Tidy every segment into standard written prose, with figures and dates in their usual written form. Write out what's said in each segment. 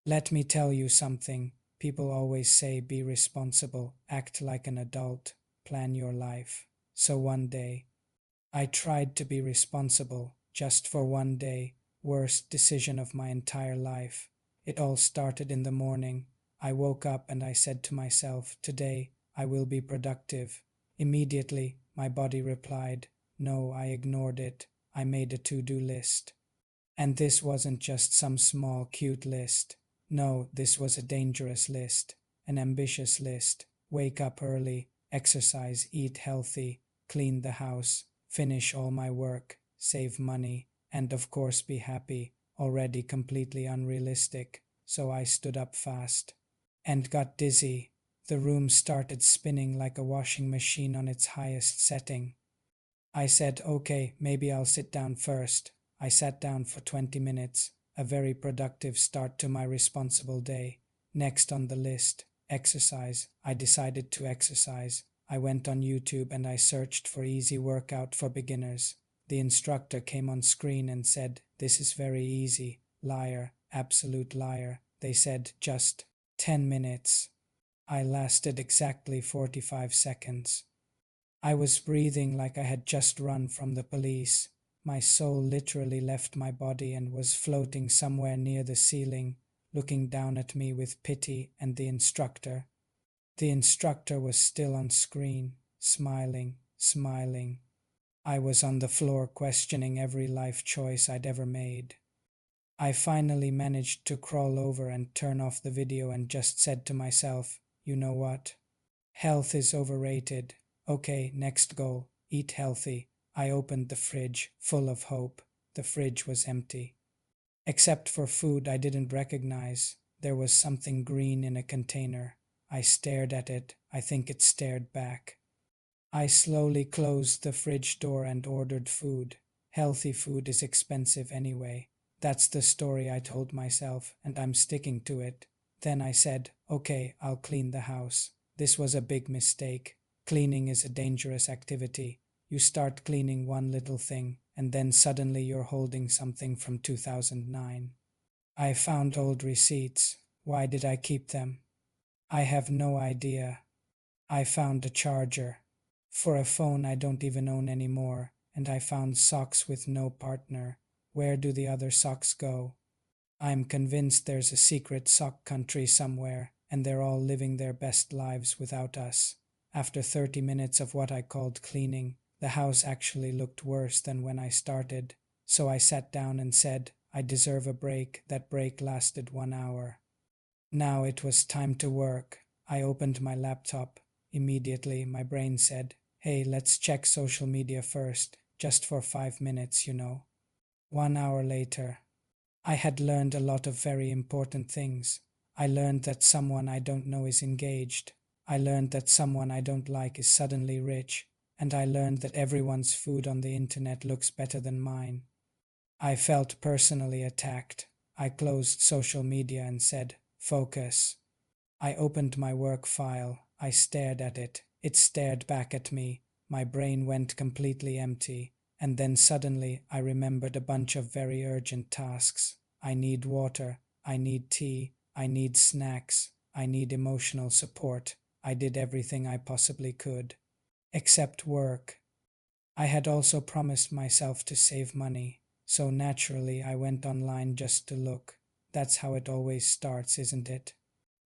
Let me tell you something. People always say be responsible, act like an adult, plan your life. So one day, I tried to be responsible, just for one day. Worst decision of my entire life. It all started in the morning. I woke up and I said to myself, today I will be productive. Immediately, my body replied, no. I ignored it. I made a to-do list. And this wasn't just some small, cute list. No, this was a dangerous list, an ambitious list. Wake up early, exercise, eat healthy, clean the house, finish all my work, save money, and of course be happy. Already completely unrealistic, so I stood up fast and got dizzy. The room started spinning like a washing machine on its highest setting. I said, okay, maybe I'll sit down first. I sat down for 20 minutes, a very productive start to my responsible day. Next on the list, exercise. I decided to exercise. I went on YouTube and I searched for easy workout for beginners. The instructor came on screen and said, this is very easy. Liar, absolute liar. They said, just 10 minutes. I lasted exactly 45 seconds. I was breathing like I had just run from the police. My soul literally left my body and was floating somewhere near the ceiling, looking down at me with pity. And the instructor was still on screen, smiling, smiling. I was on the floor questioning every life choice I'd ever made. I finally managed to crawl over and turn off the video and just said to myself, you know what? Health is overrated. Okay, next goal, eat healthy. I opened the fridge, full of hope. The fridge was empty. Except for food I didn't recognize. There was something green in a container. I stared at it. I think it stared back. I slowly closed the fridge door and ordered food. Healthy food is expensive anyway. That's the story I told myself, and I'm sticking to it. Then I said, okay, I'll clean the house. This was a big mistake. Cleaning is a dangerous activity. You start cleaning one little thing, and then suddenly you're holding something from 2009. I found old receipts. Why did I keep them? I have no idea. I found a charger for a phone I don't even own anymore, and I found socks with no partner. Where do the other socks go? I'm convinced there's a secret sock country somewhere, and they're all living their best lives without us. After 30 minutes of what I called cleaning, the house actually looked worse than when I started. So I sat down and said, I deserve a break. That break lasted 1 hour. Now it was time to work. I opened my laptop. Immediately my brain said, hey, let's check social media first, just for 5 minutes, you know. 1 hour later, I had learned a lot of very important things. I learned that someone I don't know is engaged. I learned that someone I don't like is suddenly rich, and I learned that everyone's food on the internet looks better than mine. I felt personally attacked. I closed social media and said, focus. I opened my work file. I stared at it. It stared back at me. My brain went completely empty, and then suddenly I remembered a bunch of very urgent tasks. I need water. I need tea. I need snacks. I need emotional support. I did everything I possibly could, except work. I had also promised myself to save money, so naturally I went online just to look. That's how it always starts, isn't it?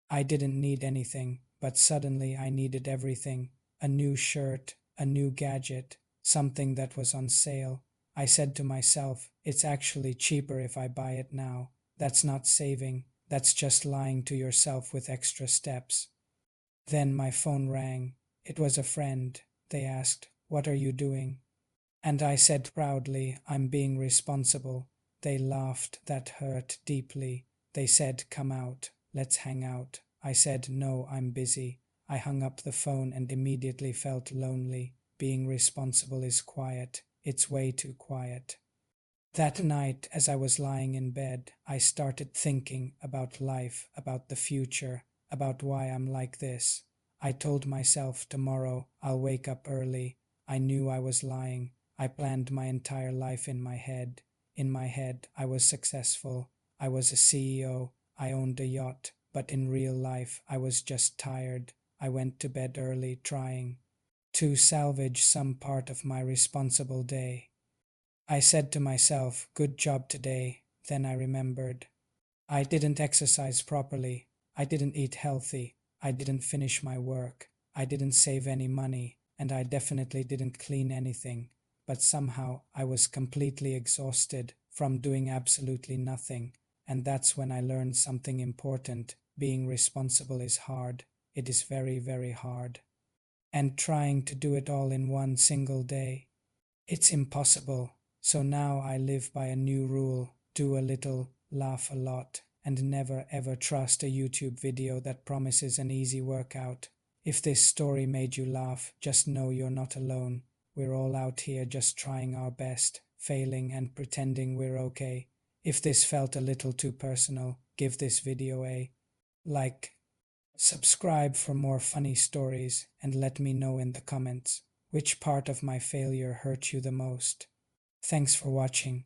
I didn't need anything, but suddenly I needed everything. A new shirt, a new gadget, something that was on sale. I said to myself, it's actually cheaper if I buy it now. That's not saving, that's just lying to yourself with extra steps. Then my phone rang. It was a friend. They asked, what are you doing? And I said proudly, I'm being responsible. They laughed. That hurt deeply. They said, come out, let's hang out. I said, no, I'm busy. I hung up the phone and immediately felt lonely. Being responsible is quiet. It's way too quiet. That night, as I was lying in bed, I started thinking about life, about the future, about why I'm like this. I told myself tomorrow I'll wake up early. I knew I was lying. I planned my entire life in my head. In my head, I was successful. I was a CEO. I owned a yacht, but in real life I was just tired. I went to bed early trying to salvage some part of my responsible day. I said to myself, good job today. Then I remembered. I didn't exercise properly. I didn't eat healthy. I didn't finish my work. I didn't save any money. And I definitely didn't clean anything. But somehow I was completely exhausted from doing absolutely nothing. And that's when I learned something important. Being responsible is hard. It is very, very hard. And trying to do it all in one single day, it's impossible. So now I live by a new rule: do a little, laugh a lot, and never ever trust a YouTube video that promises an easy workout. If this story made you laugh, just know you're not alone. We're all out here just trying our best, failing and pretending we're okay. If this felt a little too personal, give this video a like. Subscribe for more funny stories and let me know in the comments which part of my failure hurt you the most. Thanks for watching.